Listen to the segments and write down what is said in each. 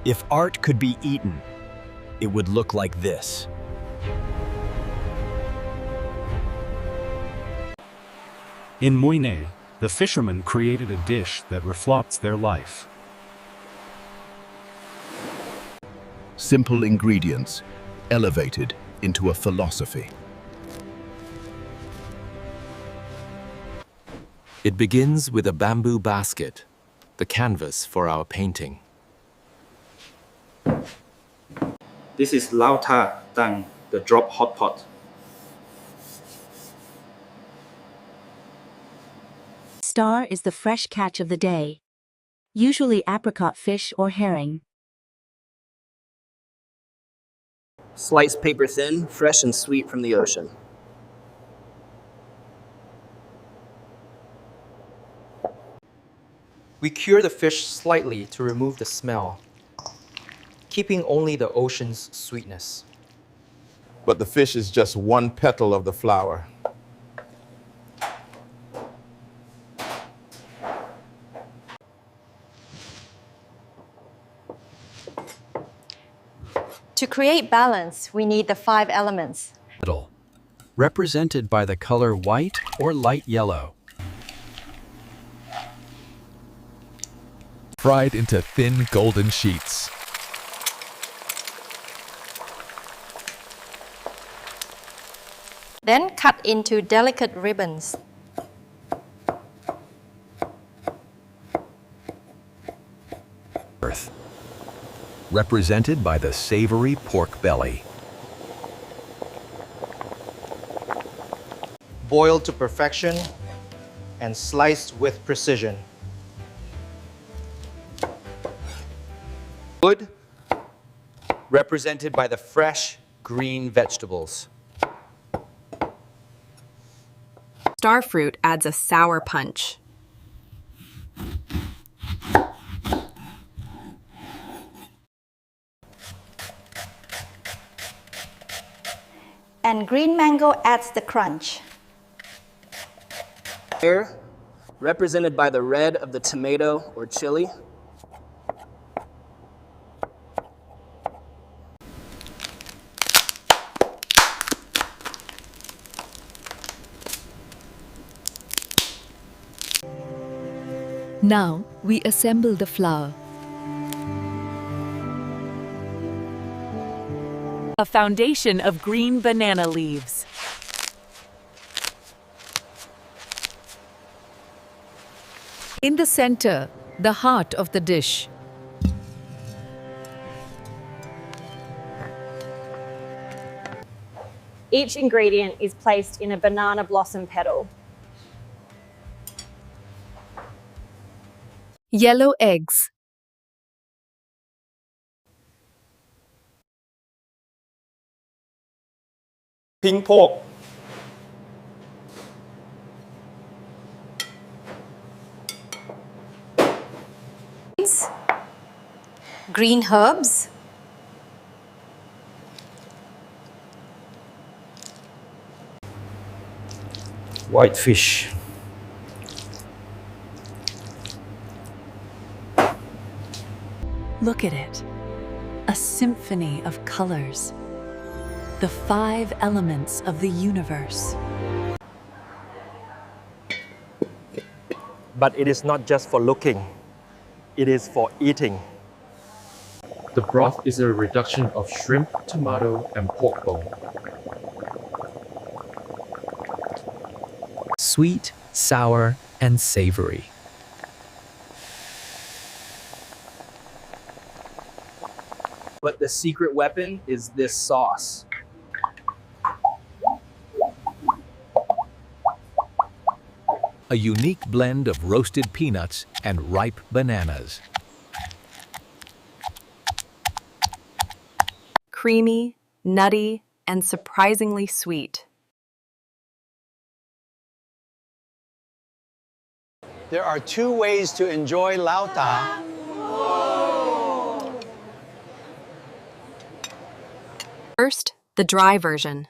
If art could be eaten, it would look like this. In Moine, the fishermen created a dish that reflects their life. Simple ingredients elevated into a philosophy. It begins with a bamboo basket, the canvas for our painting. This is Lau Tha, the drop hot pot. Star is the fresh catch of the day, usually apricot fish or herring. Sliced paper thin, fresh and sweet from the ocean. We cure the fish slightly to remove the smell, keeping only the ocean's sweetness. But the fish is just one petal of the flower. To create balance, we need the 5 elements. Represented by the color white or light yellow. Fried into thin golden sheets. Then cut into delicate ribbons. Earth. Represented by the savory pork belly. Boiled to perfection and sliced with precision. Wood, represented by the fresh green vegetables. Starfruit adds a sour punch. And green mango adds the crunch. Here, represented by the red of the tomato or chili. Now we assemble the flour. A foundation of green banana leaves. In the center, the heart of the dish. Each ingredient is placed in a banana blossom petal. Yellow eggs. Pink pork. Green herbs. White fish. Look at it. A symphony of colors. The 5 elements of the universe. But it is not just for looking, it is for eating. The broth is a reduction of shrimp, tomato, and pork bone. Sweet, sour, and savory. But the secret weapon is this sauce. A unique blend of roasted peanuts and ripe bananas. Creamy, nutty, and surprisingly sweet. There are 2 ways to enjoy Lau Tha. First, the dry version.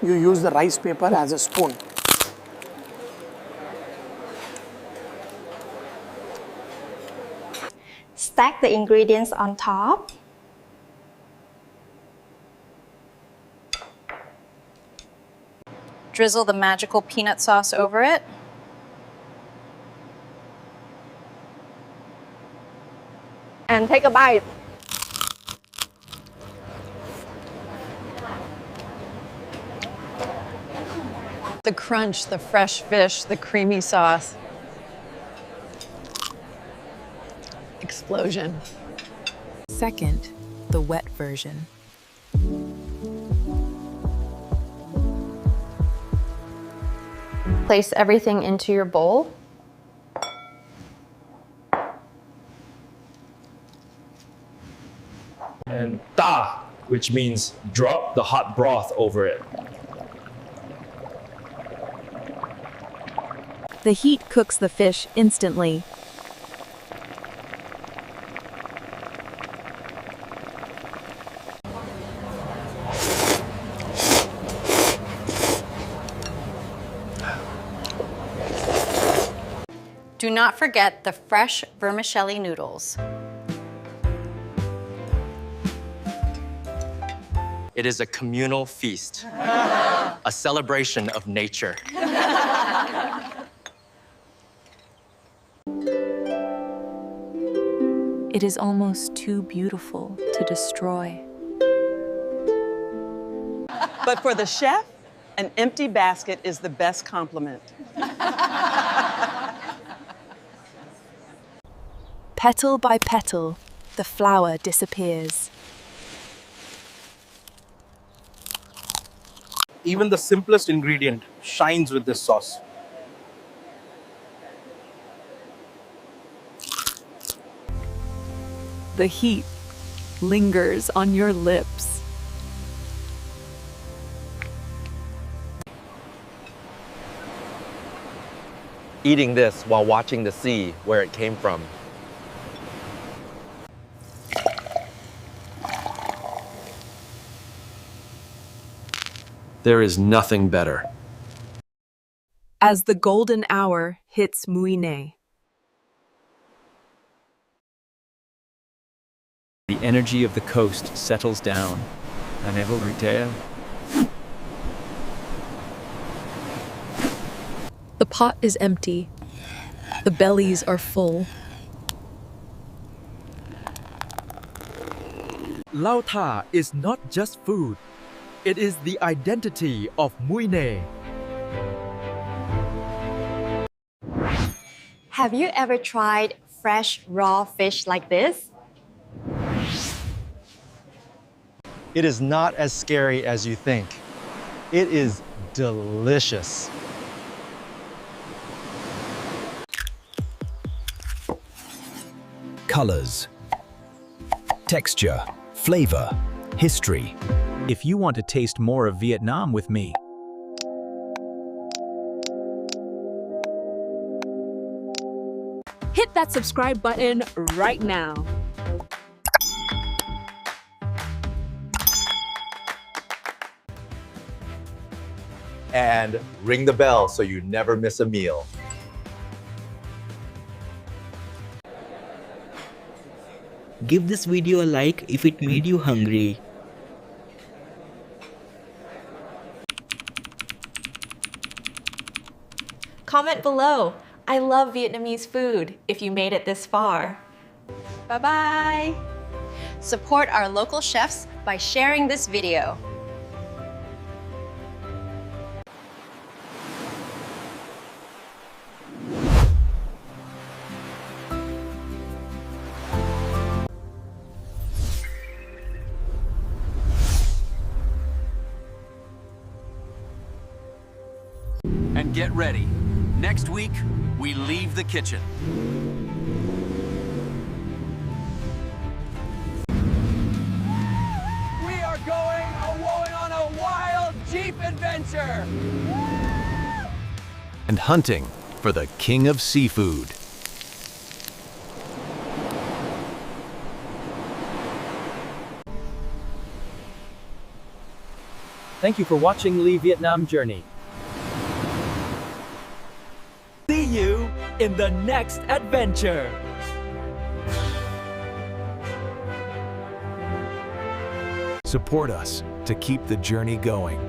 You use the rice paper as a spoon. Stack the ingredients on top. Drizzle the magical peanut sauce over it. And take a bite. The crunch, the fresh fish, the creamy sauce. Explosion. Second, the wet version. Place everything into your bowl. And Tha, which means drop the hot broth over it. The heat cooks the fish instantly. Do not forget the fresh vermicelli noodles. It is a communal feast, a celebration of nature. It is almost too beautiful to destroy. But for the chef, an empty basket is the best compliment. Petal by petal, the flower disappears. Even the simplest ingredient shines with this sauce. The heat lingers on your lips. Eating this while watching the sea where it came from. There is nothing better. As the golden hour hits Muine. The energy of the coast settles down. The pot is empty. The bellies are full. Lau Tha is not just food. It is the identity of Muine. Have you ever tried fresh raw fish like this? It is not as scary as you think. It is delicious. Colors, texture, flavor, history. If you want to taste more of Vietnam with me, Hit that subscribe button right now. And ring the bell so you never miss a meal. Give this video a like if it made you hungry. Comment below. I love Vietnamese food if you made it this far. Bye-bye. Support our local chefs by sharing this video. and get ready. Next week, we leave the kitchen. We are going on a wild Jeep adventure! And hunting for the king of seafood. Thank you for watching Lee Vietnam Journey. See you in the next adventure. Support us to keep the journey going.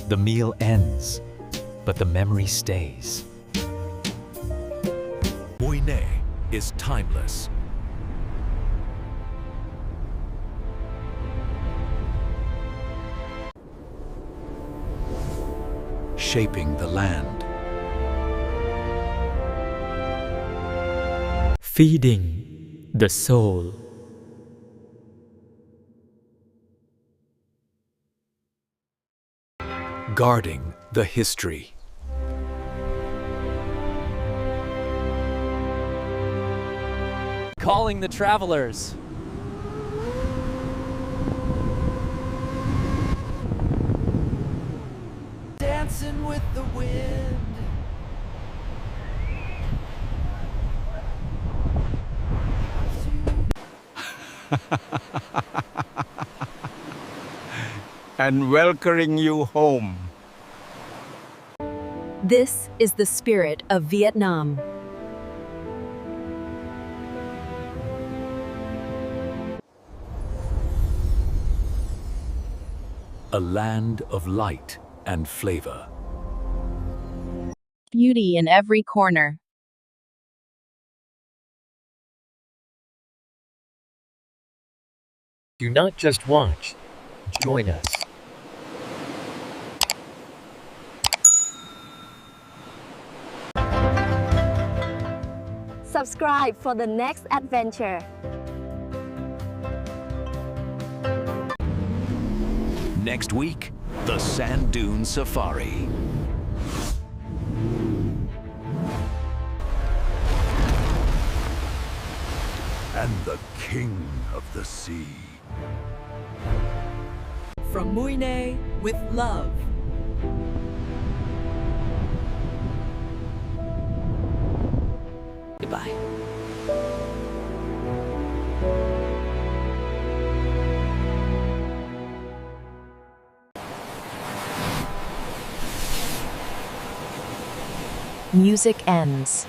The meal ends, but the memory stays. Mui Ne is timeless. Shaping the land. Feeding the soul. Guarding the history. Calling the travelers. Dancing with the wind. And welcoming you home. This is the spirit of Vietnam. A land of light and flavor. Beauty in every corner. Do not just watch. Join us. Subscribe for the next adventure. Next week, the Sand Dune Safari. And the king of the sea. From Mui Ne with love. Goodbye. Music ends.